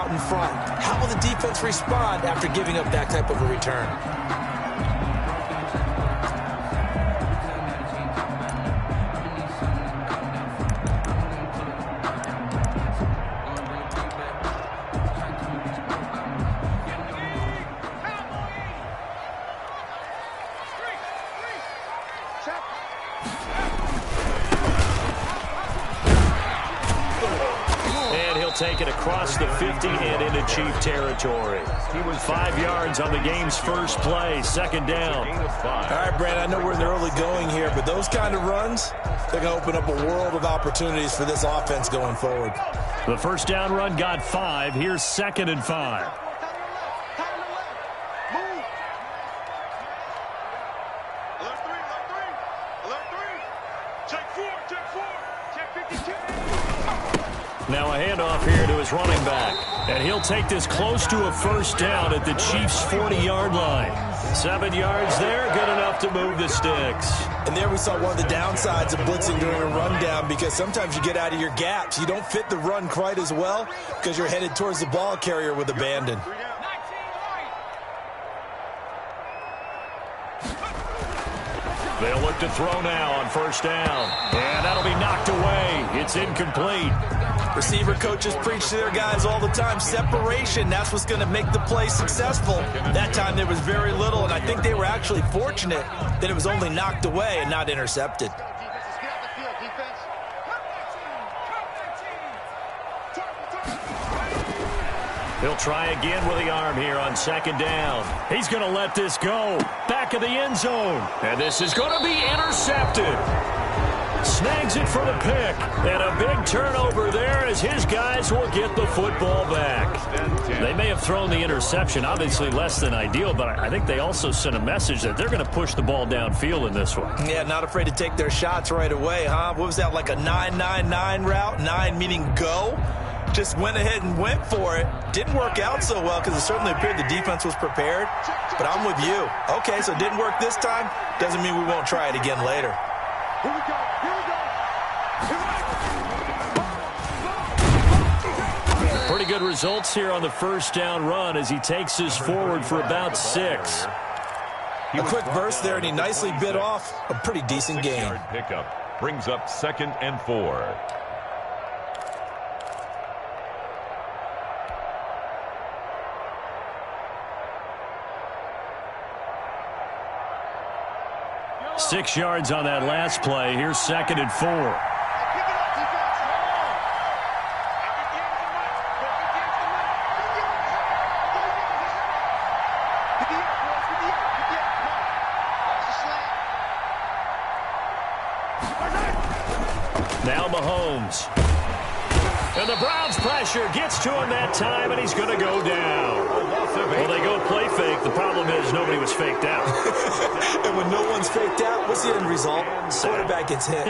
out in front. How will the defense respond after giving up that type of a return? Take it across the 50 and into Chief territory. He was 5 yards on the game's first play, second down. All right, Brad, I know we're in the early going here, but those kind of runs, they're going to open up a world of opportunities for this offense going forward. The first down run got 5. Here's 2nd and 5. Now a handoff here to his running back. And he'll take this close to a first down at the Chiefs' 40-yard line. 7 yards there, good enough to move the sticks. And there we saw one of the downsides of blitzing during a rundown, because sometimes you get out of your gaps. You don't fit the run quite as well because you're headed towards the ball carrier with abandon. They'll look to throw now on first down. And that'll be knocked away. It's incomplete. Receiver coaches preach to their guys all the time. Separation, that's what's going to make the play successful. That time there was very little, and I think they were actually fortunate that it was only knocked away and not intercepted. He'll try again with the arm here on second down. He's going to let this go. Back of the end zone. And this is going to be intercepted. Snags it for the pick. And a big turnover there as his guys will get the football back. They may have thrown the interception, obviously less than ideal, but I think they also sent a message that they're going to push the ball downfield in this one. Yeah, not afraid to take their shots right away, huh? What was that, like a 9-9-9 route? 9 meaning go? Just went ahead and went for it. Didn't work out so well because it certainly appeared the defense was prepared. But I'm with you. Okay, so it didn't work this time. Doesn't mean we won't try it again later. Here we go. Pretty good results here on the first down run as he takes us forward for about 6. A quick burst there, and he nicely bit off a pretty decent gain. Pickup brings up 2nd and 4. Six yards on that last play. Here's 2nd and 4. Now Mahomes. And the Browns pressure gets to him that time, and he's going to go down. Well, they go play fake. The problem is nobody was faked out. And when no one's faked out, what's the end result? Quarterback gets hit.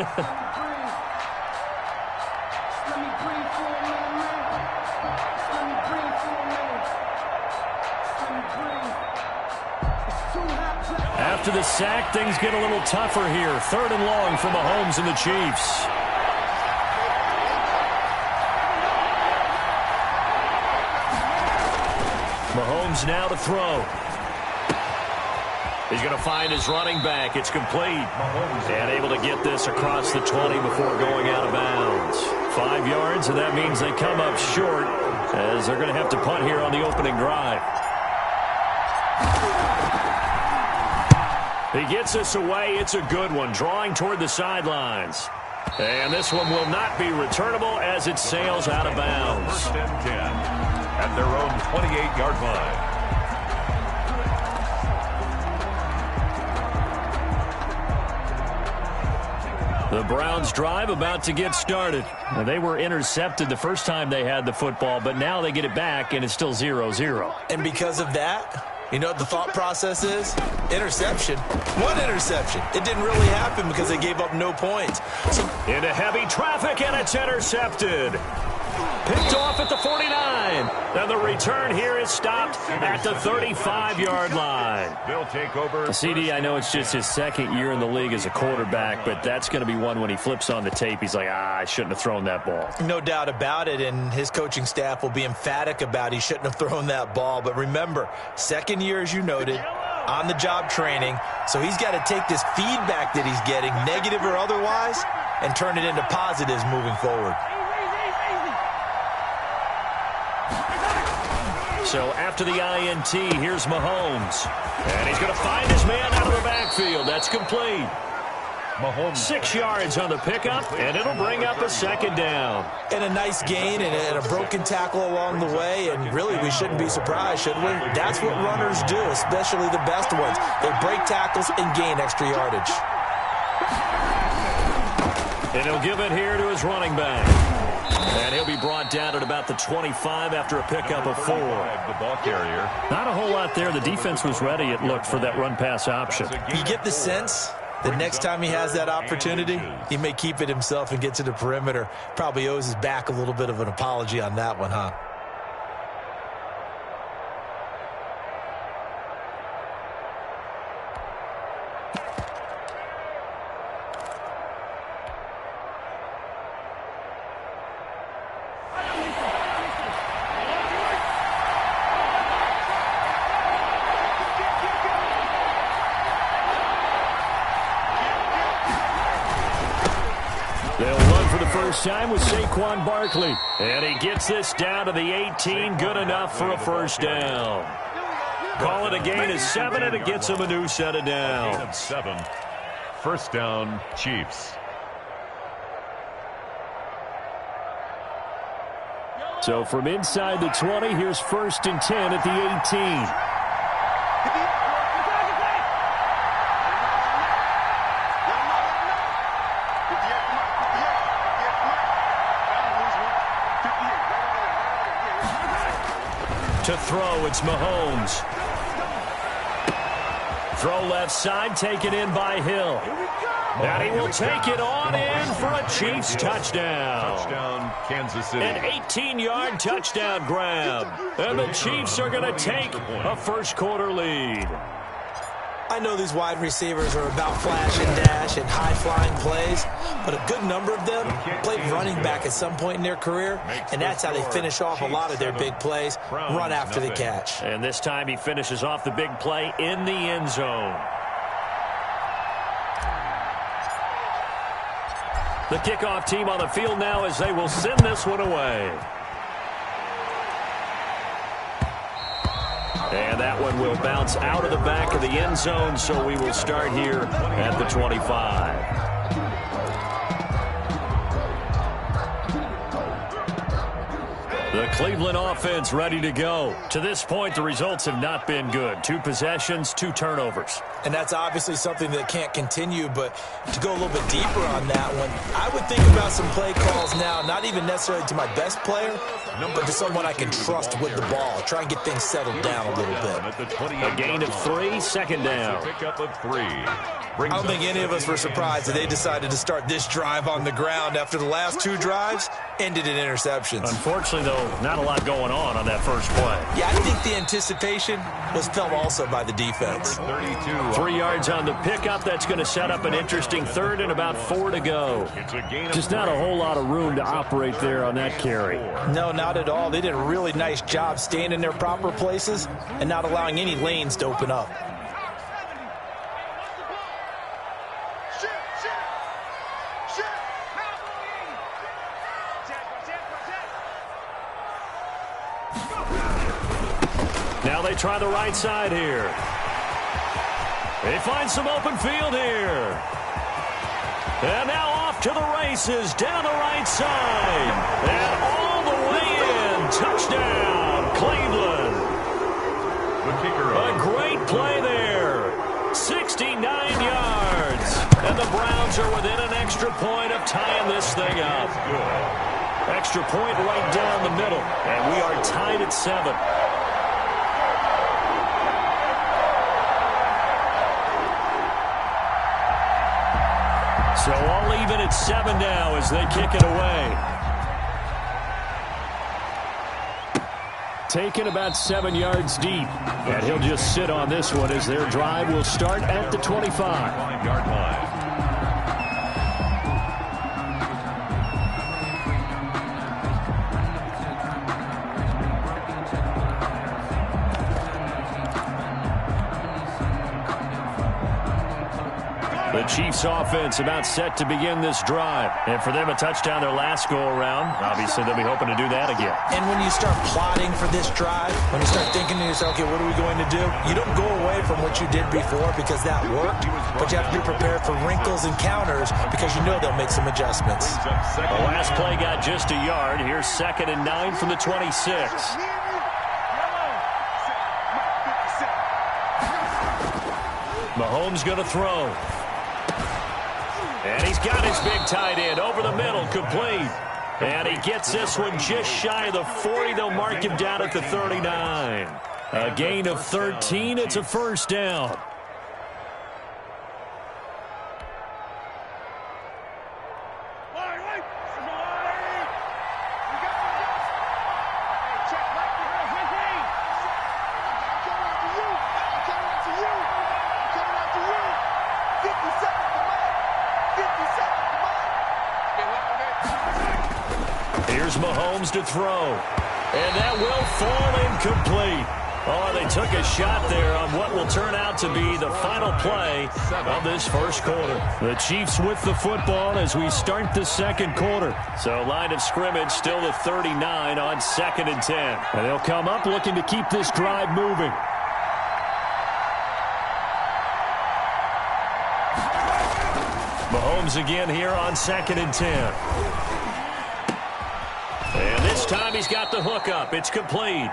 After the sack, things get a little tougher here. 3rd and long for Mahomes and the Chiefs. Mahomes now to throw. He's going to find his running back. It's complete. And able to get this across the 20 before going out of bounds. 5 yards, and that means they come up short as they're going to have to punt here on the opening drive. He gets us away. It's a good one, drawing toward the sidelines. And this one will not be returnable as it sails out of bounds. 1st and 10 at their own 28-yard line. The Browns drive about to get started. Now, they were intercepted the first time they had the football, but now they get it back, and it's still 0-0. And because of that, you know what the thought process is? Interception. One interception. It didn't really happen because they gave up no points. So into heavy traffic, and it's intercepted. Picked off at the 49. And the return here is stopped at the 35-yard line. They'll take over. CD, I know it's just his second year in the league as a quarterback, but that's going to be one when he flips on the tape, he's like, I shouldn't have thrown that ball. No doubt about it, and his coaching staff will be emphatic about he shouldn't have thrown that ball. But remember, second year, as you noted, on-the-job training, so he's got to take this feedback that he's getting, negative or otherwise, and turn it into positives moving forward. So after the INT, here's Mahomes. And he's going to find his man out of the backfield. That's complete. Mahomes. 6 yards on the pickup, and it'll bring up a second down. And a nice gain and a broken tackle along the way, and really we shouldn't be surprised, should we? That's what runners do, especially the best ones. They break tackles and gain extra yardage. And he'll give it here to his running back. And he'll be brought down at about the 25 after a pickup of 4. The ball carrier. Not a whole lot there. The defense was ready, it looked, for that run-pass option. You get the sense that next time he has that opportunity, he may keep it himself and get to the perimeter. Probably owes his back a little bit of an apology on that one, huh? Time with Saquon Barkley, and he gets this down to the 18, good enough for a first down. Call it a gain of 7, and it gets him a new set of downs. Gain of 7. First down, Chiefs. So from inside the 20, here's 1st and 10 at the 18. To throw, it's Mahomes. Throw left side, taken in by Hill. And he will take it on in for a Chiefs touchdown. Touchdown, Kansas City. An 18-yard touchdown grab. And the Chiefs are going to take a first-quarter lead. I know these wide receivers are about flash and dash and high-flying plays, but a good number of them played running back at some point in their career, and that's how they finish off a lot of their big plays, run after the catch. And this time he finishes off the big play in the end zone. The kickoff team on the field now as they will send this one away. And that one will bounce out of the back of the end zone, so we will start here at the 25. The Cleveland offense ready to go. To this point, the results have not been good. 2 possessions, 2 turnovers. And that's obviously something that can't continue, but to go a little bit deeper on that one, I would think about some play calls now, not even necessarily to my best player, but to someone I can trust with the ball. Try and get things settled down a little bit. A gain of 3, second down. Pickup of 3. I don't think any of us were surprised that they decided to start this drive on the ground after the last 2 drives ended in interceptions. Unfortunately, though, not a lot going on that first play. Yeah, I think the anticipation was felt also by the defense. 32. 3 yards on the pickup. That's going to set up an interesting third and about 4 to go. Just not a whole lot of room to operate there on that carry. No, not at all. They did a really nice job staying in their proper places and not allowing any lanes to open up. Now they try the right side here. They find some open field here. And now off to the races down the right side. And all the way in. Touchdown, Cleveland. The kicker. A great play there. 69 yards. And the Browns are within an extra point of tying this thing up. Extra point right down the middle. And we are tied at 7. So all even at 7 now as they kick it away. taken about 7 yards deep. And he'll just sit on this one as their drive will start at the 25. 5-yard line. The Chiefs offense about set to begin this drive. And for them, a touchdown their last go-around. Obviously, they'll be hoping to do that again. And when you start plotting for this drive, when you start thinking to yourself, okay, what are we going to do? You don't go away from what you did before because that worked, but you have to be prepared for wrinkles and counters because you know they'll make some adjustments. The last play got just a yard. Here's 2nd and 9 from the 26. Mahomes going to throw. And he's got his big tight end over the middle, complete. And he gets this one just shy of the 40. They'll mark him down at the 39. A gain of 13. It's a first down. Here's Mahomes to throw. And that will fall incomplete. Oh, they took a shot there on what will turn out to be the final play of this first quarter. The Chiefs with the football as we start the second quarter. So line of scrimmage still the 39 on 2nd and 10. And they'll come up looking to keep this drive moving. Mahomes again here on 2nd and 10. And this time he's got the hook up. It's complete.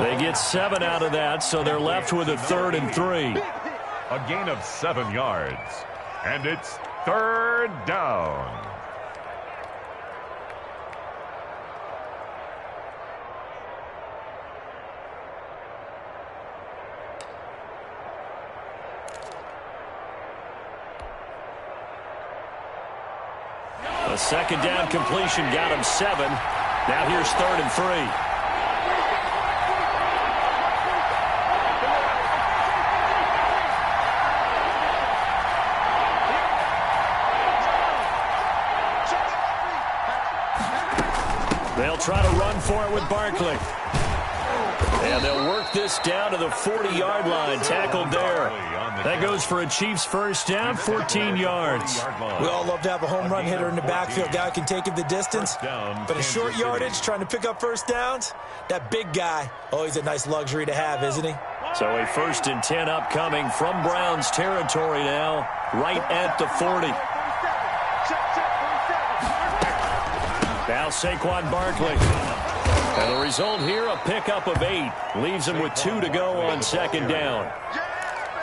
They get 7 out of that, so they're left with a 3rd and 3. A gain of 7 yards. And it's 3rd down. A 2nd down completion got him 7. Now here's 3rd and 3. They'll try to run for it with Barkley. And they'll work this down to the 40-yard line. Tackled there. That goes for a Chiefs first down, 14 yards. We all love to have a home run hitter in the backfield. Guy can take it the distance. But a short yardage, trying to pick up first downs, that big guy, always a nice luxury to have, isn't he? So a 1st and 10 upcoming from Browns territory now, right at the 40. Now Saquon Barkley. And the result here, a pickup of 8. Leaves him with 2 to go on 2nd down.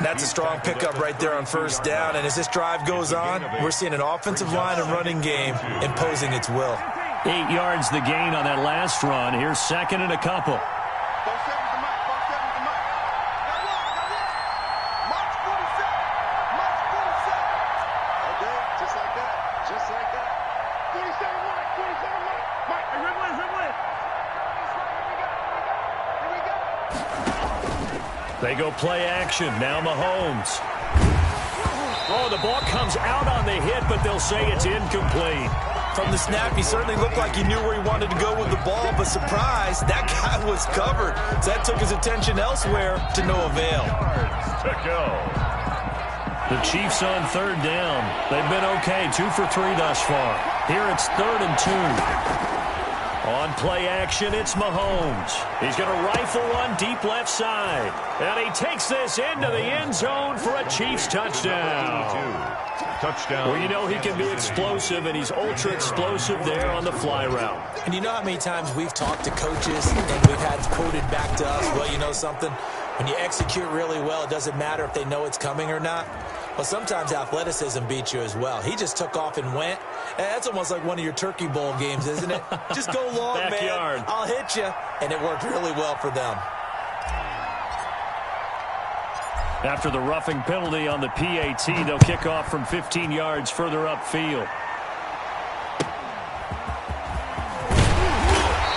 That's a strong pickup right there on first down. And as this drive goes on, we're seeing an offensive line and running game imposing its will. 8 yards the gain on that last run. Here's 2nd and a couple. They go play action. Now Mahomes. Oh, the ball comes out on the hit, but they'll say it's incomplete. From the snap, he certainly looked like he knew where he wanted to go with the ball, but surprise, that guy was covered. So that took his attention elsewhere to no avail. The Chiefs on 3rd down. They've been okay, 2 for 3 thus far. Here it's 3rd and 2. On play action, it's Mahomes. He's going to rifle one deep left side. And he takes this into the end zone for a Chiefs touchdown. Touchdown. Well, you know he can be explosive, and he's ultra explosive there on the fly route. And you know how many times we've talked to coaches and we've had quoted back to us, well, you know something? When you execute really well, it doesn't matter if they know it's coming or not. Well, sometimes athleticism beats you as well. He just took off and went. And that's almost like one of your Turkey Bowl games, isn't it? Just go long, Backyard. man. I'll hit you. And it worked really well for them. After the roughing penalty on the PAT, they'll kick off from 15 yards further upfield.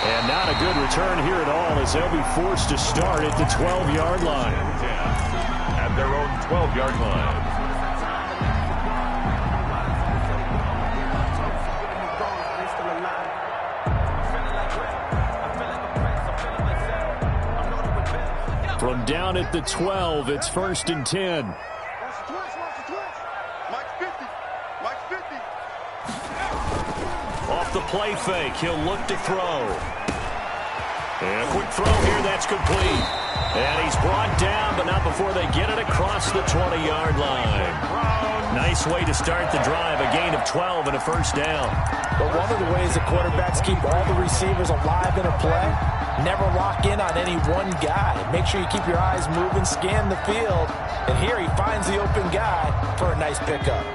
And not not a good return here at all as they'll be forced to start at the 12-yard line. At their own 12-yard line. From down at the 12, it's 1st and 10. Off the play fake, he'll look to throw. And a quick throw here, that's complete. And he's brought down, but not before they get it across the 20-yard line. Nice way to start the drive, a gain of 12 and a first down. But one of the ways the quarterbacks keep all the receivers alive in a play, never lock in on any one guy. Make sure you keep your eyes moving, scan the field, and here he finds the open guy for a nice pickup.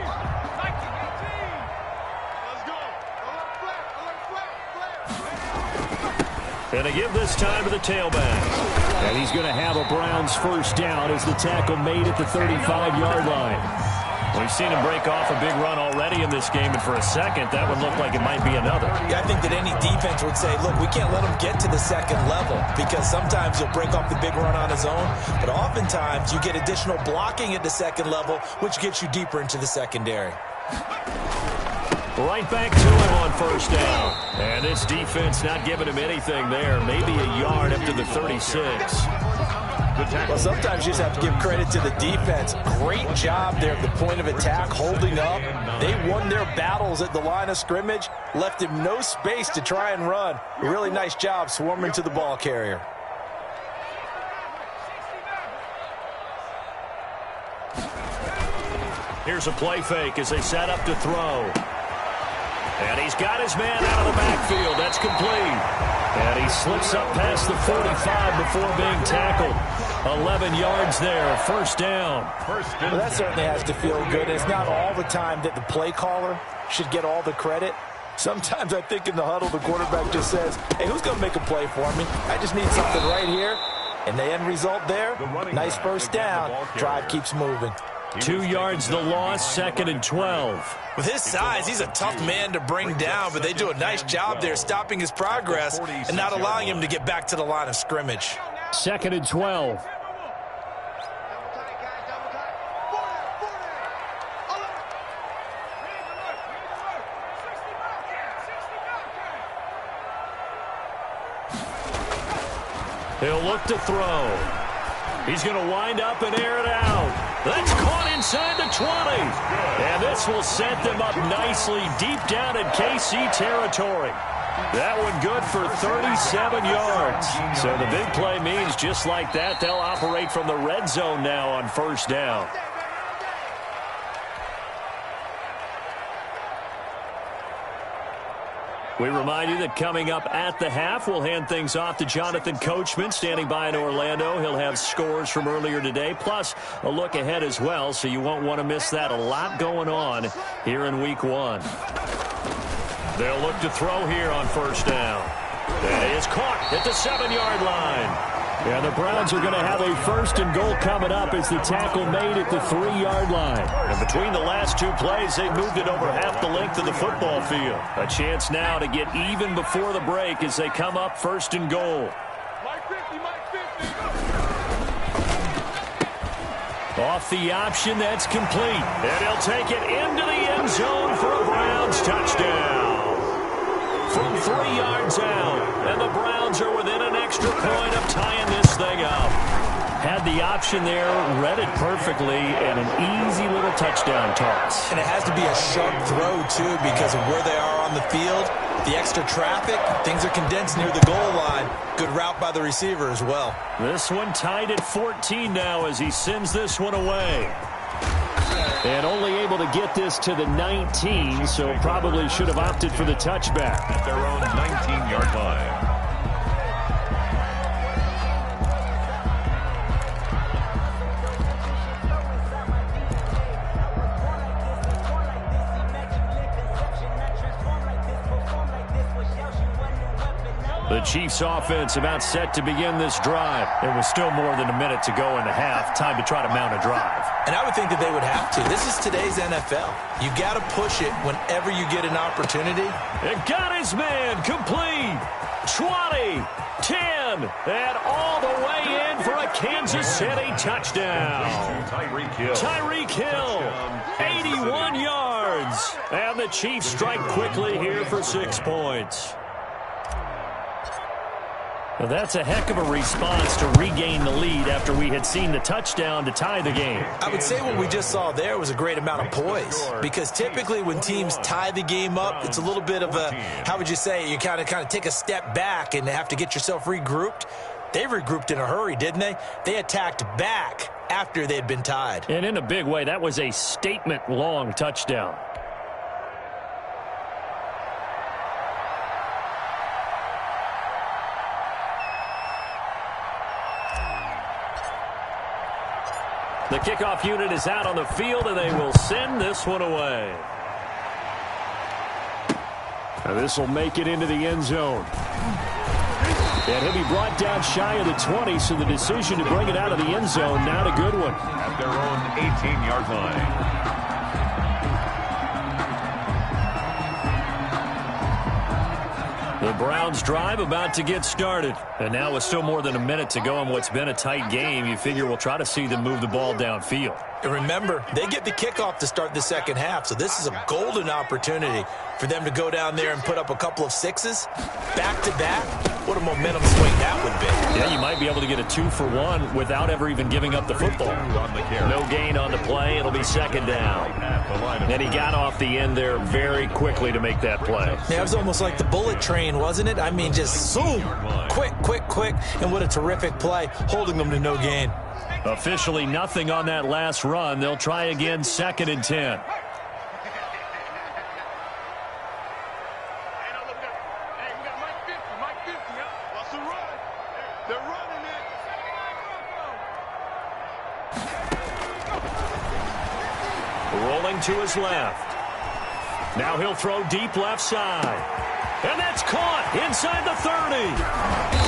And they give this time to the tailback. And he's going to have a Browns first down as the tackle made at the 35-yard line. We've seen him break off a big run already in this game, and for a second, that would look like it might be another. Yeah, I think that any defense would say, look, we can't let him get to the second level because sometimes he'll break off the big run on his own, but oftentimes you get additional blocking at the second level, which gets you deeper into the secondary. Right back to him on first down. And this defense not giving him anything there. Maybe a yard up to the 36. Well, sometimes you just have to give credit to the defense. Great job there at the point of attack, holding up. They won their battles at the line of scrimmage, left him no space to try and run. A really nice job swarming to the ball carrier. Here's a play fake as they set up to throw. And he's got his man out of the backfield. That's complete. And he slips up past the 45 before being tackled. 11 yards there, first down. Well, that certainly has to feel good. It's not all the time that the play caller should get all the credit. Sometimes I think in the huddle, the quarterback just says, hey, who's going to make a play for me? I just need something right here. And the end result there, nice first down. Drive keeps moving. 2 yards the loss, 2nd and 12. With his size, he's a tough man to bring down, but they do a nice job there stopping his progress and not allowing him to get back to the line of scrimmage. 2nd and 12. He'll look to throw. He's going to wind up and air it out. That's caught inside the 20. And this will set them up nicely deep down in KC territory. That one good for 37 yards. So the big play means just like that, they'll operate from the red zone now on first down. We remind you that coming up at the half, we'll hand things off to Jonathan Coachman, standing by in Orlando. He'll have scores from earlier today, plus a look ahead as well, so you won't want to miss that. A lot going on here in Week 1. They'll look to throw here on first down. That is caught at the 7-yard line. And the Browns are going to have a first and goal coming up as the tackle made at the 3-yard line. And between the last two plays, they moved it over half the length of the football field. A chance now to get even before the break as they come up first and goal. Off the option, that's complete. And he'll take it into the end zone for a Browns touchdown. From 3 yards out, and the Browns are within an extra point of tying this thing up. Had the option there, read it perfectly, and an easy little touchdown toss. And it has to be a sharp throw, too, because of where they are on the field, the extra traffic, things are condensed near the goal line. Good route by the receiver as well. This one tied at 14 now as he sends this one away. And only able to get this to the 19, so probably should have opted for the touchback. At their own 19-yard line. The Chiefs offense about set to begin this drive. There was still more than a minute to go in the half. Time to try to mount a drive. And I would think that they would have to. This is today's NFL. You got to push it whenever you get an opportunity. It got his man complete. 20, 10, and all the way in for a Kansas City touchdown. Tyreek Hill, 81 yards. And the Chiefs strike quickly here for 6 points. Well, that's a heck of a response to regain the lead after we had seen the touchdown to tie the game. I would say what we just saw there was a great amount of poise, because typically when teams tie the game up, it's a little bit of a, how would you say, you kind of take a step back and have to get yourself regrouped. They regrouped in a hurry, didn't they? They attacked back after they had been tied. And in a big way, that was a statement-long touchdown. The kickoff unit is out on the field, and they will send this one away. Now this will make it into the end zone. And he'll be brought down shy of the 20, so the decision to bring it out of the end zone, not a good one. At their own 18-yard line. The Browns drive about to get started. And now with still more than a minute to go in what's been a tight game, you figure we'll try to see them move the ball downfield. And remember, they get the kickoff to start the second half, so this is a golden opportunity for them to go down there and put up a couple of sixes back-to-back. What a momentum swing that would be. Yeah, you might be able to get a 2-for-1 without ever even giving up the football. No gain on the play. It'll be second down. And he got off the end there very quickly to make that play. Yeah, it was almost like the bullet train, wasn't it? I mean, just zoom, quick, and what a terrific play, holding them to no gain. Officially nothing on that last run. They'll try again, 2nd and 10. Rolling to his left. Now he'll throw deep left side. And that's caught inside the 30.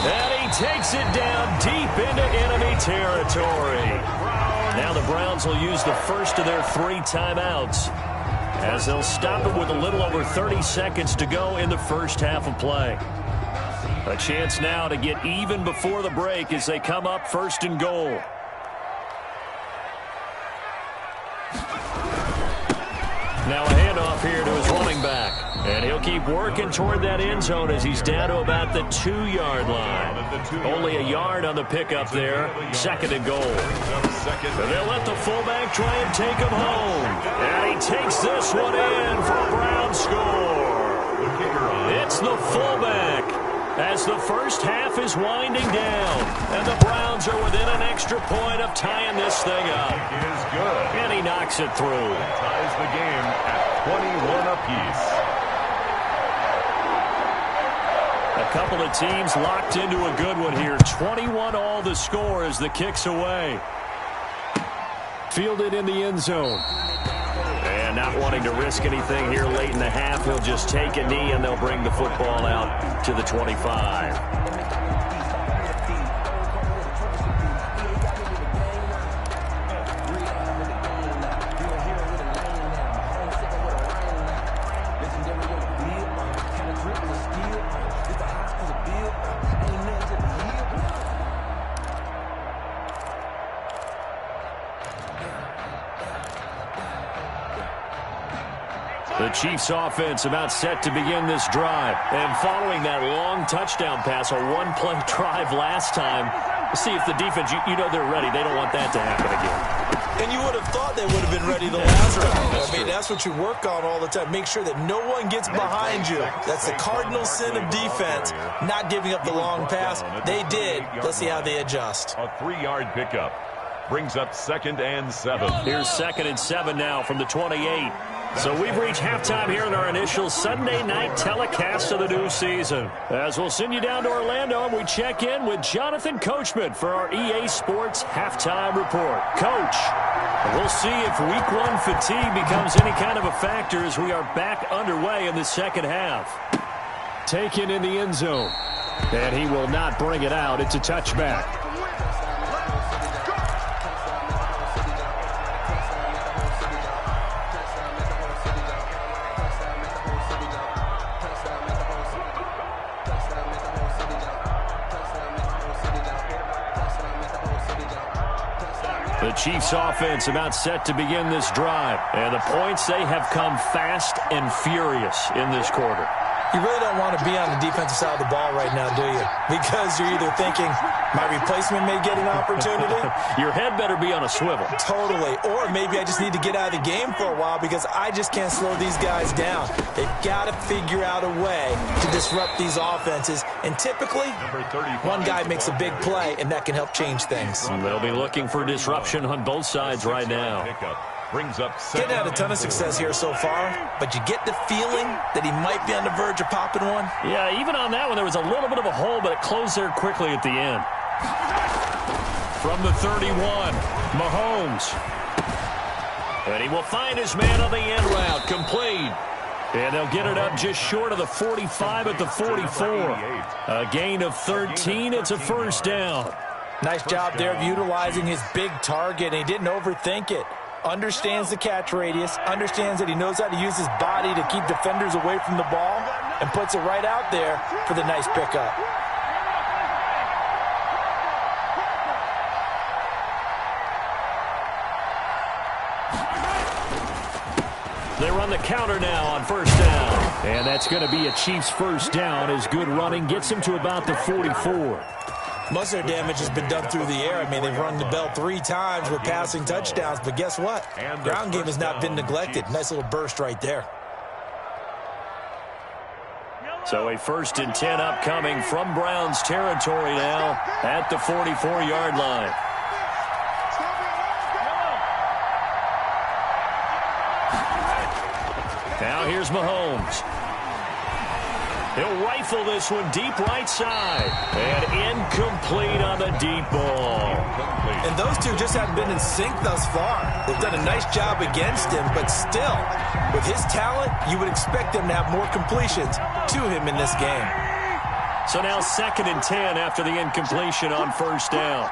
And he takes it down deep into enemy territory. Now the Browns will use the first of their 3 timeouts, as they'll stop it with a little over 30 seconds to go in the first half of play. A chance now to get even before the break as they come up 1st and goal. Now a handoff here to his running back. And he'll keep working toward that end zone as he's down to about the 2-yard line. Only a yard on the pickup there. 2nd and goal. And they'll let the fullback try and take him home. And he takes this one in for a Brown score. It's the fullback as the first half is winding down. And the Browns are within an extra point of tying this thing up. It is good. And he knocks it through. Ties the game at 21 apiece. A couple of teams locked into a good one here. 21 all the score as the kick's away. Fielded in the end zone. And not wanting to risk anything here late in the half, he'll just take a knee and they'll bring the football out to the 25. The Chiefs offense about set to begin this drive. And following that long touchdown pass, a one-play drive last time, we'll see if the defense, you know they're ready. They don't want that to happen again. And you would have thought they would have been ready the last time. I mean, that's what you work on all the time. Make sure that no one gets behind you. That's the cardinal sin of defense, not giving up the long pass. They did. Let's see how they adjust. A 3-yard pickup brings up 2nd and 7. Here's 2nd and 7 now from the 28. So we've reached halftime here in our initial Sunday night telecast of the new season. As we'll send you down to Orlando and we check in with Jonathan Coachman for our EA Sports Halftime Report. Coach, we'll see if Week 1 fatigue becomes any kind of a factor as we are back underway in the second half. Taken in the end zone. And he will not bring it out. It's a touchback. The Chiefs offense about set to begin this drive. And the points, they have come fast and furious in this quarter. You really don't want to be on the defensive side of the ball right now, do you? Because you're either thinking, my replacement may get an opportunity. Your head better be on a swivel. Totally. Or maybe I just need to get out of the game for a while because I just can't slow these guys down. They've got to figure out a way to disrupt these offenses. And typically, one guy makes a big play, and that can help change things. They'll be looking for disruption on both sides right now. Getting had a ton of success here so far, but you get the feeling that he might be on the verge of popping one. Yeah, even on that one, there was a little bit of a hole, but it closed there quickly at the end. From the 31, Mahomes. And he will find his man on the end route, complete. And they'll get it up just short of the 45 at the 44. A gain of 13, it's a first down. Nice job there of utilizing his big target, and he didn't overthink it. Understands the catch radius, understands that he knows how to use his body to keep defenders away from the ball, and puts it right out there for the nice pickup. They run the counter now on first down. And that's going to be a Chiefs first down as good running gets him to about the 44. Most of their damage has been done through the air. I mean, they've rung the bell 3 times with passing touchdowns, but guess what? Ground game has not been neglected. Nice little burst right there. So a 1st and 10 upcoming from Browns territory now at the 44-yard line. Now here's Mahomes. He'll rifle this one deep right side. And incomplete on the deep ball. And those two just haven't been in sync thus far. They've done a nice job against him, but still, with his talent, you would expect them to have more completions to him in this game. So now 2nd and 10 after the incompletion on first down.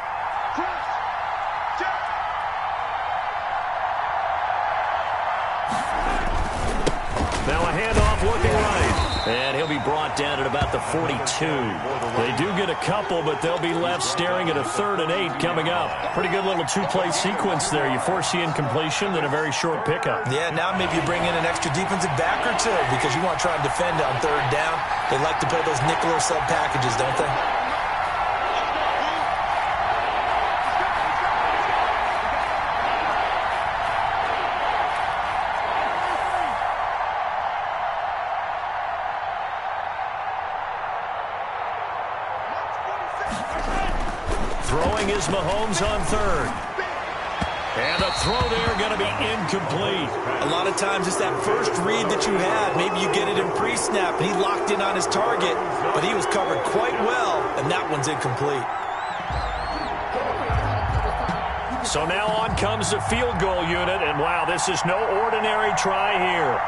Now a handoff looking right. And he'll be brought down at about the 42. They do get a couple, but they'll be left staring at a 3rd and 8 coming up. Pretty good little 2-play sequence there. You force the incompletion, then a very short pickup. Yeah, now maybe you bring in an extra defensive back or 2 because you want to try and defend on 3rd down. They like to play those nickel or sub packages, don't they? Throwing is Mahomes on 3rd. And the throw there going to be incomplete. A lot of times it's that first read that you had. Maybe you get it in pre-snap, and he locked in on his target, but he was covered quite well, and that one's incomplete. So now on comes the field goal unit, and wow, this is no ordinary try here.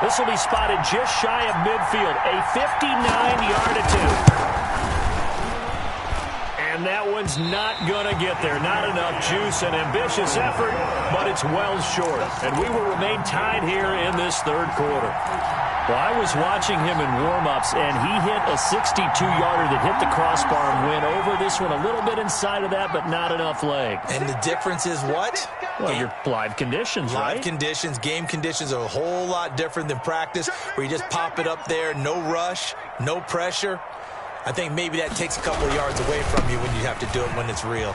This will be spotted just shy of midfield, a 59-yard attempt. And that one's not going to get there. Not enough juice, an ambitious effort, but it's well short. And we will remain tied here in this 3rd quarter. Well, I was watching him in warm-ups, and he hit a 62-yarder that hit the crossbar and went over. This one a little bit inside of that, but not enough leg. And the difference is what? Well, your live conditions, right? Live conditions, game conditions are a whole lot different than practice, where you just pop it up there, no rush, no pressure. I think maybe that takes a couple of yards away from you when you have to do it when it's real.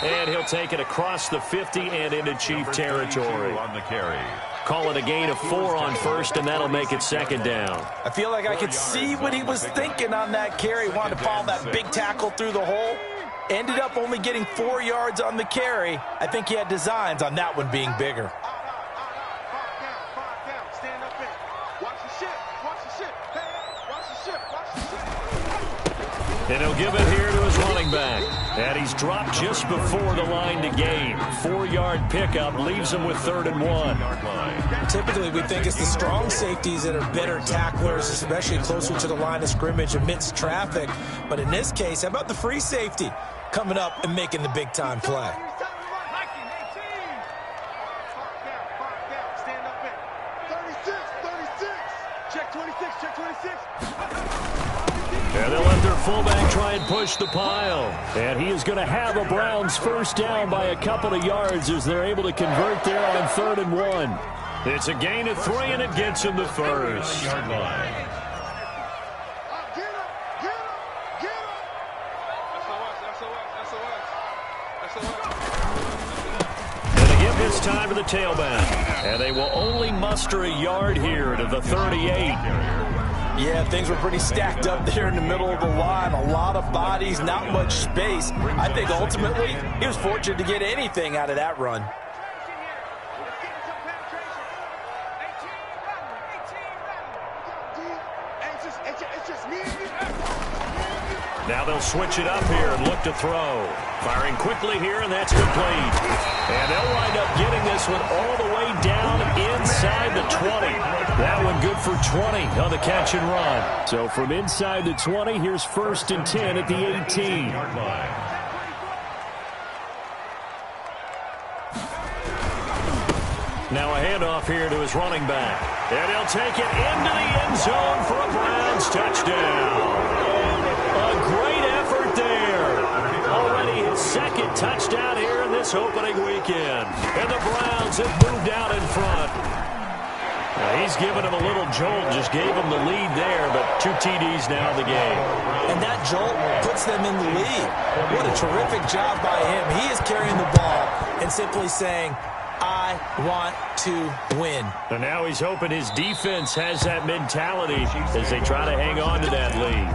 And he'll take it across the 50 and into Chief territory. On the carry. Call it a gain of 4 on 1st, and that'll make it 2nd down. I feel like I could see what he was thinking on that carry. Wanted to follow that big tackle through the hole. Ended up only getting 4 yards on the carry. I think he had designs on that one being bigger. And he'll give it here to his running back. And he's dropped just before the line to gain. 4-yard pickup leaves him with 3rd and 1. Typically, we think it's the strong safeties that are better tacklers, especially closer to the line of scrimmage amidst traffic. But in this case, how about the free safety coming up and making the big-time play? And they'll let their fullback try and push the pile. And he is going to have a Browns first down by a couple of yards as they're able to convert there on 3rd and 1. It's a gain of 3, and it gets him the first. Yard line. And again, this time to the tailback. And they will only muster a yard here to the 38. Yeah, things were pretty stacked up there in the middle of the line. A lot of bodies, not much space. I think ultimately he was fortunate to get anything out of that run. Now they'll switch it up here and look to throw. Firing quickly here, and that's complete. And they'll wind up getting this one all the way down inside the 20. That one good for 20 on the catch and run. So from inside the 20, here's 1st and 10 at the 18. Now a handoff here to his running back. And he'll take it into the end zone for a Browns touchdown. A great effort there. Already his 2nd touchdown here in this opening weekend. And the Browns have moved out in front. Now he's given him a little jolt, just gave him the lead there, but 2 TDs now in the game. And that jolt puts them in the lead. What a terrific job by him. He is carrying the ball and simply saying, I want to win. And now he's hoping his defense has that mentality as they try to hang on to that lead.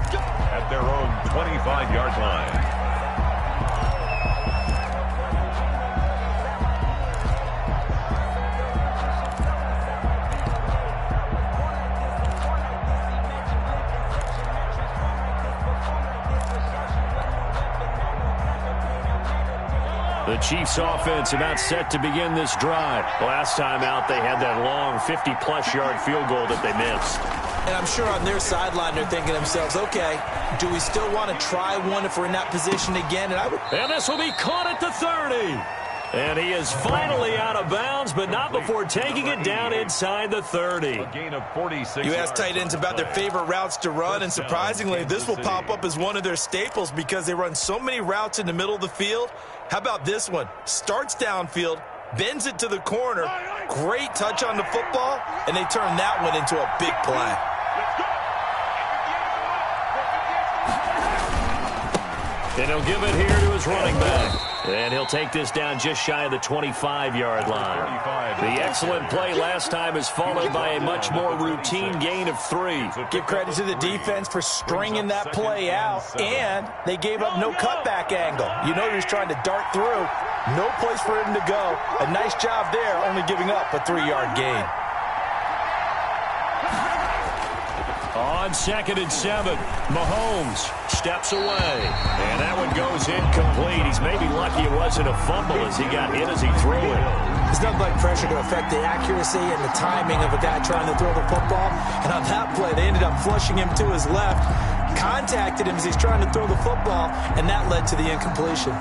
At their own 25-yard line. The Chiefs offense about set to begin this drive. Last time out, they had that long 50-plus yard field goal that they missed. And I'm sure on their sideline they're thinking to themselves, okay, do we still want to try one if we're in that position again? And this will be caught at the 30. And he is finally out of bounds, but not before taking it down inside the 30. A gain of 46. You ask tight ends about their favorite routes to run, and surprisingly, this will pop up as one of their staples because they run so many routes in the middle of the field. How about this one? Starts downfield, bends it to the corner, great touch on the football, and they turn that one into a big play. And he'll give it here to his running back. And he'll take this down just shy of the 25-yard line. The excellent play last time is followed by a much more routine gain of 3. Give credit to the defense for stringing that play out, and they gave up no cutback angle. You know he was trying to dart through. No place for him to go. A nice job there, only giving up a 3-yard gain. On 2nd and 7, Mahomes steps away. And that one goes incomplete. He's maybe lucky it wasn't a fumble as he got hit as he threw it. There's nothing like pressure to affect the accuracy and the timing of a guy trying to throw the football. And on that play, they ended up flushing him to his left, contacted him as he's trying to throw the football, and that led to the incompletion.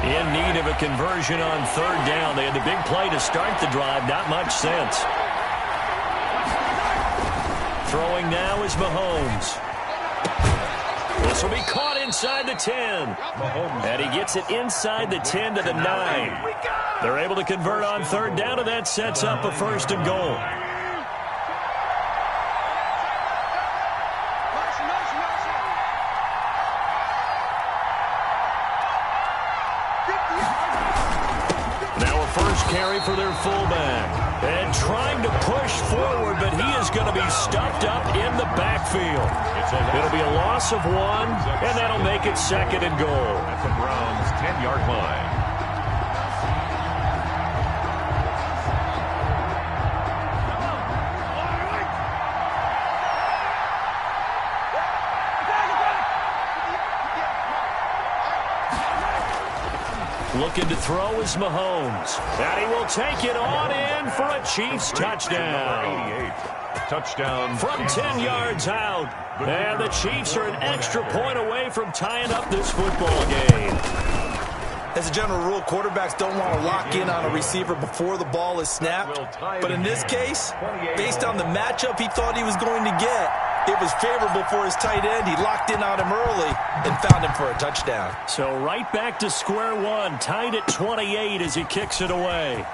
In need of a conversion on 3rd down. They had the big play to start the drive. Not much sense. Throwing now is Mahomes. This will be caught inside the 10. And he gets it inside the 10 to the 9. They're able to convert on 3rd down, and that sets up a 1st and goal. Carry for their fullback. And trying to push forward, but he is going to be stuffed up in the backfield. It'll be a loss of 1, and that'll make it 2nd and goal. At the Browns' 10-yard line. Looking to throw is Mahomes. And he will take it on in for a Chiefs touchdown. 88. Touchdown. From 10 yards out. And the Chiefs are an extra point away from tying up this football game. As a general rule, quarterbacks don't want to lock in on a receiver before the ball is snapped. But in this case, based on the matchup he thought he was going to get, it was favorable for his tight end. He locked in on him early and found him for a touchdown. So right back to square one, tied at 28 as he kicks it away.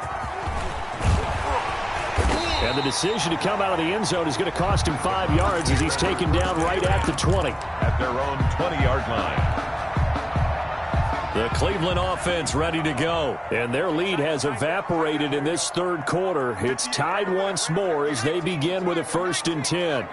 And the decision to come out of the end zone is going to cost him 5 yards as he's taken down right at the 20. At their own 20-yard line. The Cleveland offense ready to go. And their lead has evaporated in this third quarter. It's tied once more as they begin with a 1st and 10.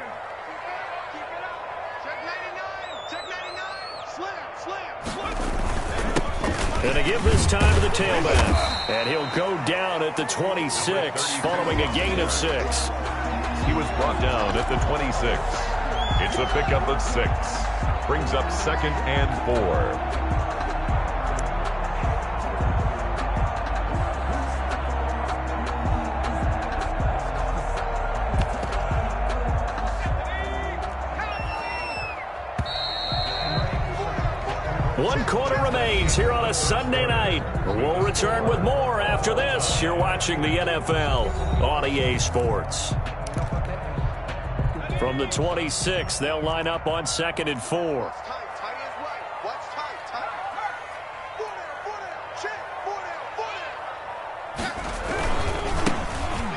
And they give this time to the tailback. And he'll go down at the 26 following a gain of 6. He was brought down at the 26. It's a pickup of 6. Brings up 2nd and 4. One quarter remains here on a Sunday night. We'll return with more after this. You're watching the NFL on EA Sports. From the 26, they'll line up on 2nd and 4.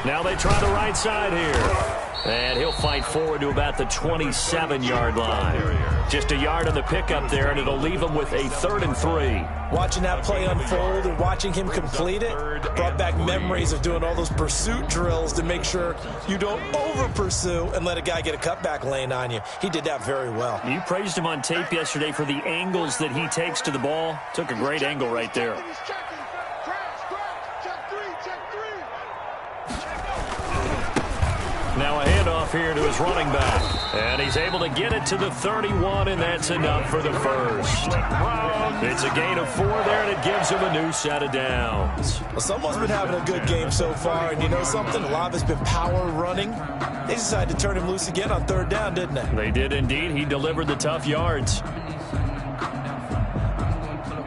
Now they try the right side here. And he'll fight forward to about the 27-yard line. Just a yard on the pickup there, and it'll leave him with a 3rd and 3. Watching that play unfold and watching him complete it brought back memories of doing all those pursuit drills to make sure you don't over-pursue and let a guy get a cutback lane on you. He did that very well. You praised him on tape yesterday for the angles that he takes to the ball. Took a great angle right there. Now a handoff here to his running back. And he's able to get it to the 31, and that's enough for the first. It's a gain of 4 there, and it gives him a new set of downs. Well, someone's been having a good game so far, and you know something? A lot of it's been power running. They decided to turn him loose again on 3rd down, didn't they? They did indeed. He delivered the tough yards.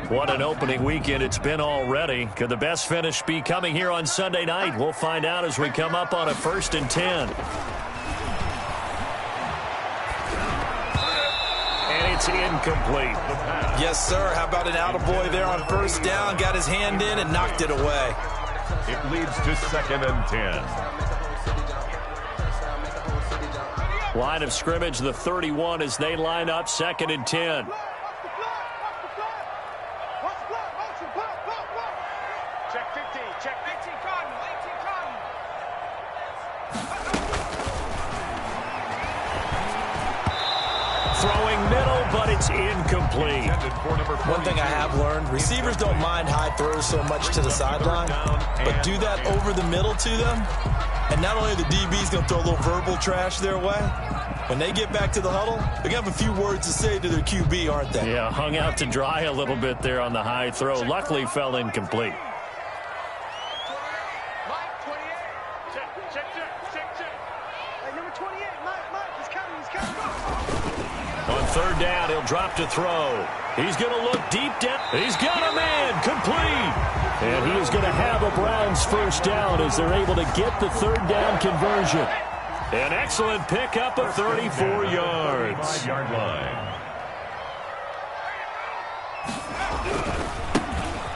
What an opening weekend it's been already. Could the best finish be coming here on Sunday night? We'll find out as we come up on a 1st and 10. And it's incomplete. Yes, sir. How about an attaboy there on 1st down? Got his hand in and knocked it away. It leads to 2nd and 10. Line of scrimmage, the 31 as they line up 2nd and 10. Throwing middle, but it's incomplete. One thing I have learned, receivers don't mind high throws so much to the sideline, but do that over the middle to them, and not only are the DBs going to throw a little verbal trash their way, when they get back to the huddle, they're going to have a few words to say to their QB, aren't they? Yeah, hung out to dry a little bit there on the high throw. Luckily, fell incomplete. On 3rd down, he'll drop to throw. He's going to look deep down. He's got a man, complete. And he is going to have a Browns 1st down as they're able to get the 3rd down conversion. An excellent pickup of 34 yards. 5-yard line.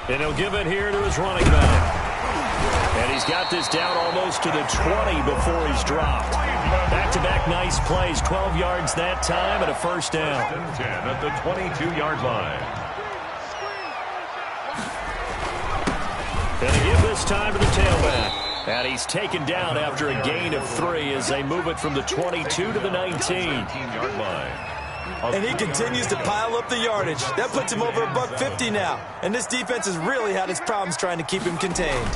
And he'll give it here to his running back. And he's got this down almost to the 20 before he's dropped. Back-to-back nice plays, 12 yards that time and a 1st down. 1st and 10 at the 22-yard line. And they give this time to the tailback. And he's taken down after a gain of 3 as they move it from the 22 to the 19. 19-yard line. And he continues to pile up the yardage. That puts him over $150 now. And this defense has really had its problems trying to keep him contained.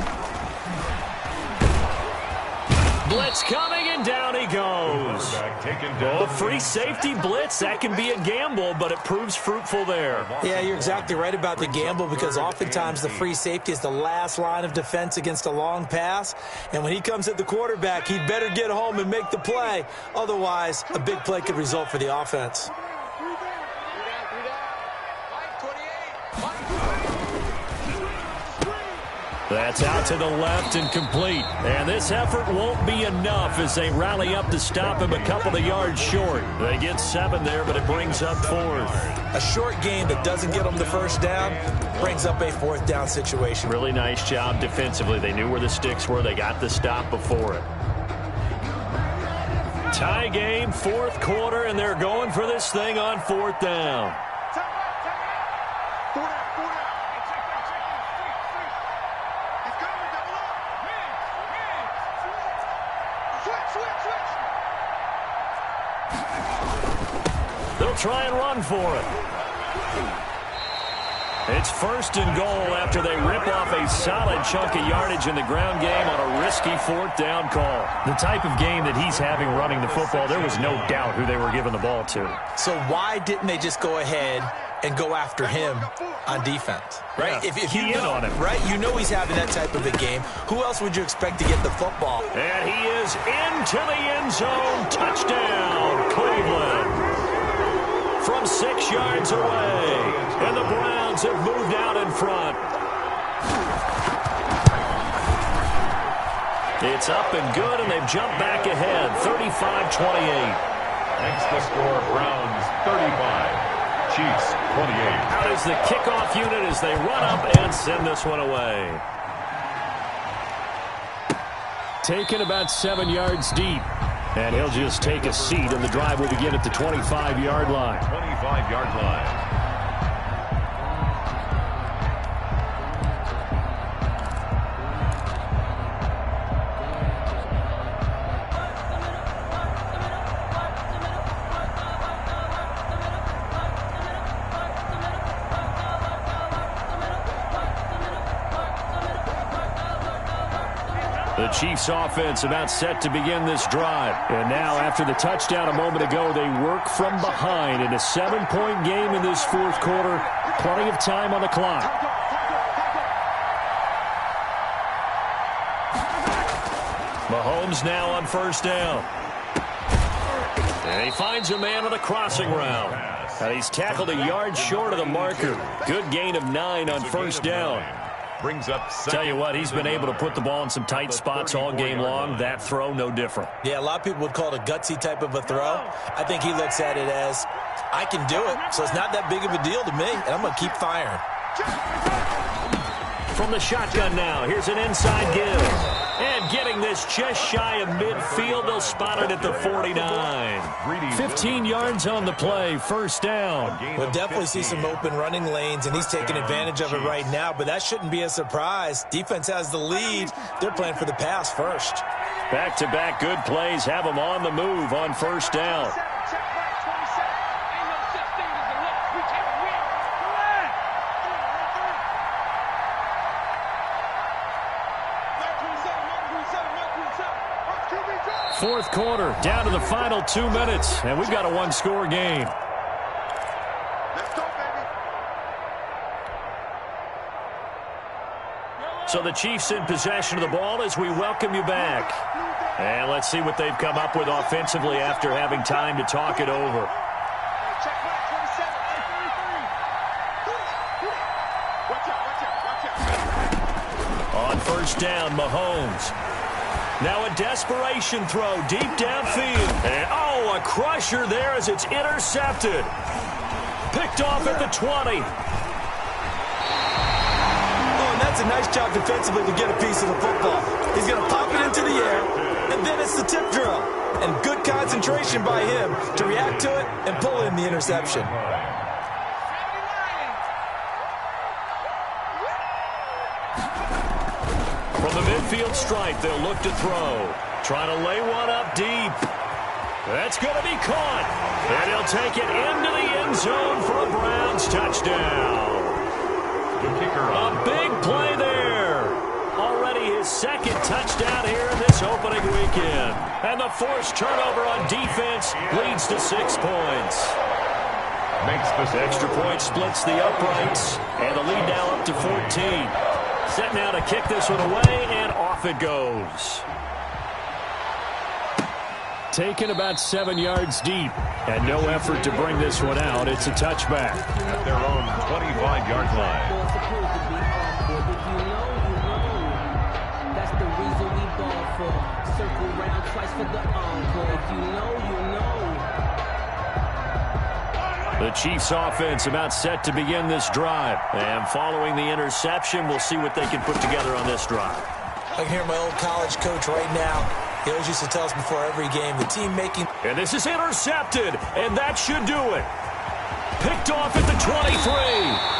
blitz coming, and down he goes. The free safety blitz, that can be a gamble, but it proves fruitful there. Yeah, you're exactly right about the gamble, because oftentimes the free safety is the last line of defense against a long pass. And when he comes at the quarterback, he'd better get home and make the play. Otherwise, a big play could result for the offense. That's out to the left and complete. And this effort won't be enough as they rally up to stop him a couple of yards short. They get 7 there, but it brings up 4th. A short game that doesn't get them the first down brings up a 4th down situation. Really nice job defensively. They knew where the sticks were. They got the stop before it. Tie game, 4th quarter, and they're going for this thing on 4th down. They'll try and run for it. It's 1st and goal after they rip off a solid chunk of yardage in the ground game on a risky 4th down call. The type of game that he's having running the football, there was no doubt who they were giving the ball to. So why didn't they just go ahead and go after him on defense, right? Yeah, if you know, on him, right? You know he's having that type of a game. Who else would you expect to get the football? And he is into the end zone. Touchdown, Cleveland. From 6 yards away, and the Browns have moved out in front. It's up and good, and they've jumped back ahead, 35-28. Next the score, Browns 35, Chiefs 28. Out is the kickoff unit as they run up and send this one away. Taken about 7 yards deep. And he'll just take a seat, and the drive will begin at the 25-yard line. 25-yard line. The Chiefs offense about set to begin this drive. And now after the touchdown a moment ago, they work from behind in a 7-point game in this 4th quarter. Plenty of time on the clock. Mahomes now on 1st down. And he finds a man on the crossing route. And he's tackled a yard short of the marker. Good gain of 9 on 1st down. Brings up Tell you what, he's been able to put the ball in some tight spots all game long. That throw, no different. Yeah, a lot of people would call it a gutsy type of a throw. I think he looks at it as, I can do it, so it's not that big of a deal to me, and I'm going to keep firing. From the shotgun now, here's an inside give. And getting this just shy of midfield, they'll spot it at the 49. 15 yards on the play, 1st down. We'll definitely see some open running lanes, and he's taking advantage of it right now, but that shouldn't be a surprise. Defense has the lead. They're playing for the pass first. Back-to-back good plays have them on the move on 1st down. Fourth quarter, down to the final 2 minutes, and we've got a one-score game. So the Chiefs in possession of the ball as we welcome you back. And let's see what they've come up with offensively after having time to talk it over. On 1st down, Mahomes. Now a desperation throw deep downfield. And, oh, a crusher there as it's intercepted. Picked off at the 20. Oh, and that's a nice job defensively to get a piece of the football. He's going to pop it into the air, and then it's the tip drill. And good concentration by him to react to it and pull in the interception. From the midfield stripe, they'll look to throw. Trying to lay one up deep. That's going to be caught. And he'll take it into the end zone for a Browns touchdown. A big play there. Already his second touchdown here in this opening weekend. And the forced turnover on defense leads to 6 points. Makes the extra point splits the uprights, and the lead now up to 14. Set now to kick this one away, and off it goes. Taken about 7 yards deep, and no effort to bring this one out. It's a touchback. At their own 25-yard line. That's the reason we ball for. Circle round twice for the encore. If you know, you know. The Chiefs offense about set to begin this drive. And following the interception, we'll see what they can put together on this drive. I can hear my old college coach right now. He always used to tell us before every game, the team making... And this is intercepted, and that should do it. Picked off at the 23.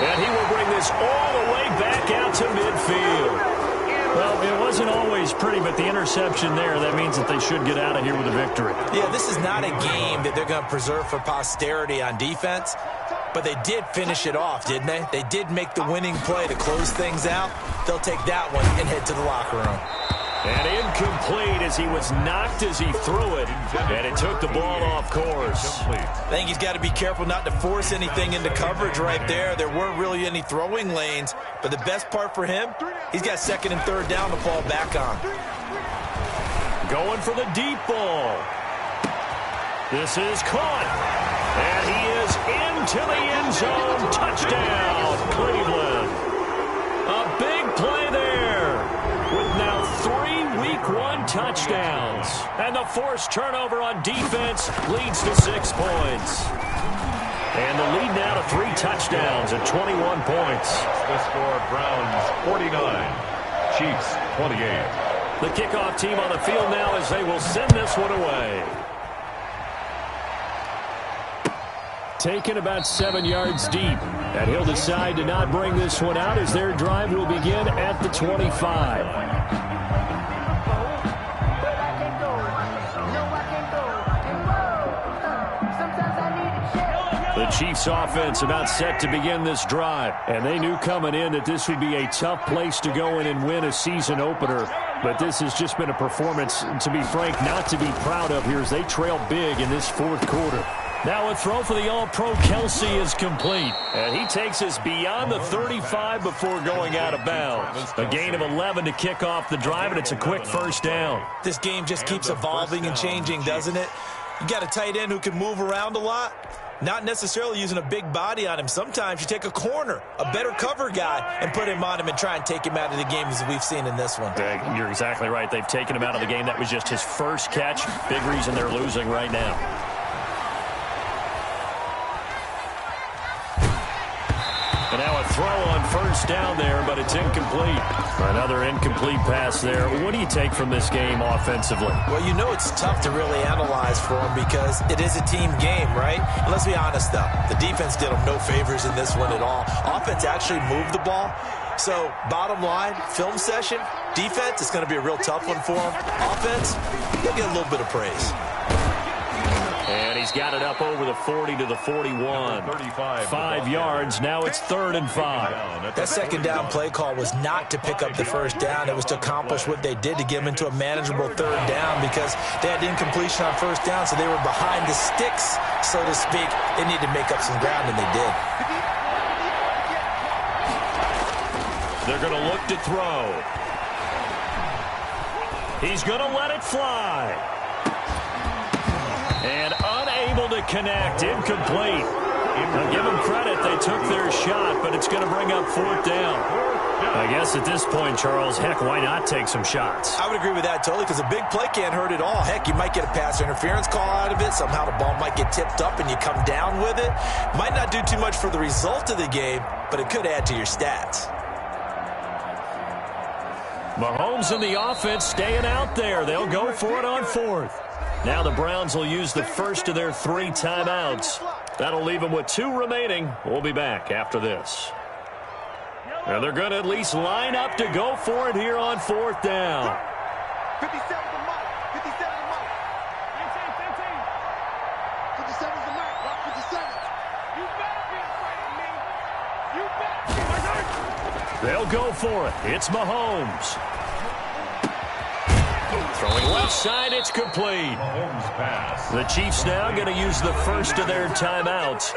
And he will bring this all the way back out to midfield. Well, it wasn't always pretty, but the interception there, that means that they should get out of here with a victory. Yeah, this is not a game that they're going to preserve for posterity on defense, but they did finish it off, didn't they? They did make the winning play to close things out. They'll take that one and head to the locker room. And incomplete as he was knocked as he threw it, and it took the ball off course. I think he's got to be careful not to force anything into coverage right there. There weren't really any throwing lanes, but the best part for him, he's got second and third down to fall back on. Going for the deep ball. This is caught, and he is into the end zone. Touchdown, Cleveland. A big play there with now 3 Week 1 touchdowns. And the forced turnover on defense leads to 6 points. And the lead now to 3 touchdowns at 21 points. The score, Browns 49, Chiefs 28. The kickoff team on the field now as they will send this one away. Taken about 7 yards deep. And he'll decide to not bring this one out as their drive will begin at the 25. The Chiefs offense about set to begin this drive. And they knew coming in that this would be a tough place to go in and win a season opener. But this has just been a performance, to be frank, not to be proud of here as they trail big in this fourth quarter. Now a throw for the All-Pro Kelsey is complete. And he takes us beyond the 35 before going out of bounds. A gain of 11 to kick off the drive, and it's a quick first down. This game just keeps evolving and changing, doesn't it? You got a tight end who can move around a lot. Not necessarily using a big body on him. Sometimes you take a corner, a better cover guy, and put him on him and try and take him out of the game as we've seen in this one. You're exactly right. They've taken him out of the game. That was just his first catch. Big reason they're losing right now. And now a throw on first down there, but it's incomplete. Another incomplete pass there. What do you take from this game offensively? Well, you know it's tough to really analyze for them because it is a team game, right? And let's be honest, though. The defense did them no favors in this one at all. Offense actually moved the ball. So, bottom line, film session, defense, it's going to be a real tough one for them. Offense, they'll get a little bit of praise. And he's got it up over the 40 to the 41. 5 yards. Now it's 3rd and 5. That second down play call was not to pick up the first down. It was to accomplish what they did to get them into a manageable 3rd down because they had incompletion on first down, so they were behind the sticks, so to speak. They needed to make up some ground, and they did. They're going to look to throw. He's going to let it fly. And unable to connect. Incomplete. Now give them credit. They took their shot, but it's going to bring up 4th down. I guess at this point, Charles, heck, why not take some shots? I would agree with that totally because a big play can't hurt at all. Heck, you might get a pass interference call out of it. Somehow the ball might get tipped up and you come down with it. Might not do too much for the result of the game, but it could add to your stats. Mahomes and the offense staying out there. They'll go for it on 4th. Now the Browns will use the first of their 3 timeouts. That'll leave them with 2 remaining. We'll be back after this. And they're going to at least line up to go for it here on 4th down. 57 the mark. 57 the mark. 57 is the mark. 57. You better be afraid of me. You better be afraid of me. They'll go for it. It's Mahomes. Throwing left side, it's complete. The Chiefs now going to use the first of their timeouts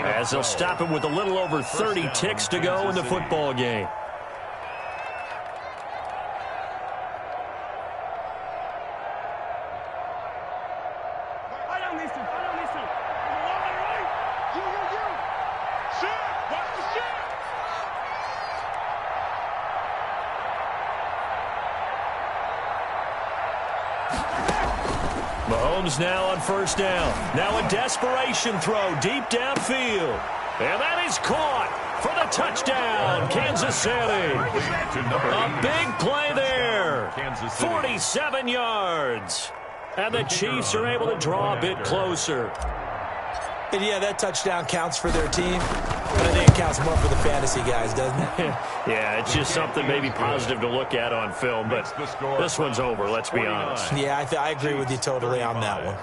as they'll stop it with a little over 30 ticks to go in the football game. Mahomes now on first down. Now a desperation throw deep downfield. And that is caught for the touchdown, Kansas City. A big play there. 47 yards. And the Chiefs are able to draw a bit closer. And yeah, that touchdown counts for their team, but I think it counts more for the fantasy guys, doesn't it? Yeah, it's just something maybe positive to look at on film, but this one's over, let's be honest. Yeah, I agree with you totally on that one.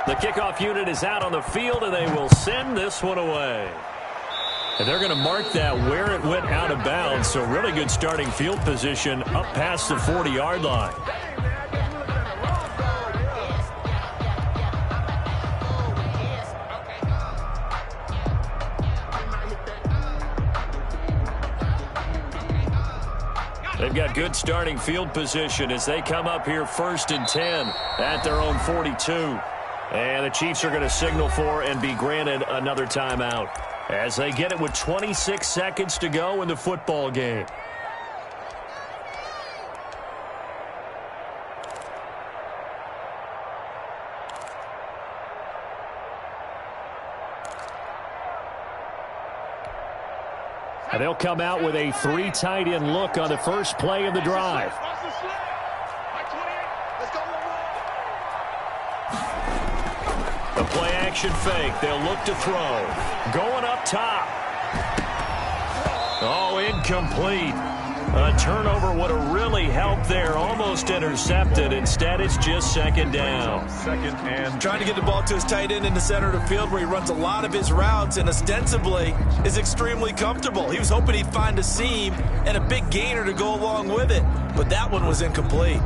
The kickoff unit is out on the field, and they will send this one away. And they're going to mark that where it went out of bounds, so really good starting field position up past the 40-yard line. They've got good starting field position as they come up here 1st and 10 at their own 42. And the Chiefs are going to signal for and be granted another timeout as they get it with 26 seconds to go in the football game. And they'll come out with a 3 tight end look on the first play of the drive. The play action fake. They'll look to throw. Going up top. Oh, incomplete. A turnover would have really helped there. Almost intercepted. Instead, it's just 2nd down. Trying to get the ball to his tight end in the center of the field where he runs a lot of his routes and ostensibly is extremely comfortable. He was hoping he'd find a seam and a big gainer to go along with it, but that one was incomplete.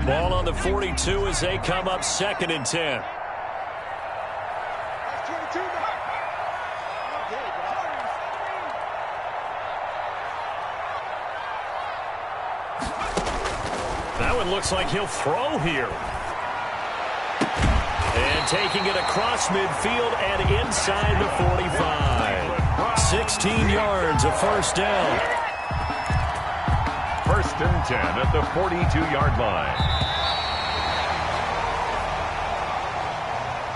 Ball on the 42 as they come up 2nd and 10. That one looks like he'll throw here. And taking it across midfield and inside the 45. 16 yards, a first down. 1st and 10 at the 42-yard line.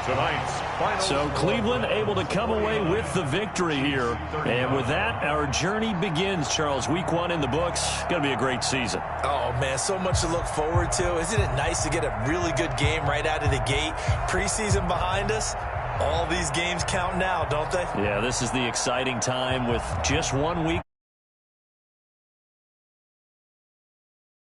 Tonight's final. So Cleveland able to come away with the victory here. And with that, our journey begins, Charles. Week 1 in the books. Going to be a great season. Oh, man, so much to look forward to. Isn't it nice to get a really good game right out of the gate? Preseason behind us. All these games count now, don't they? Yeah, this is the exciting time with just 1 week.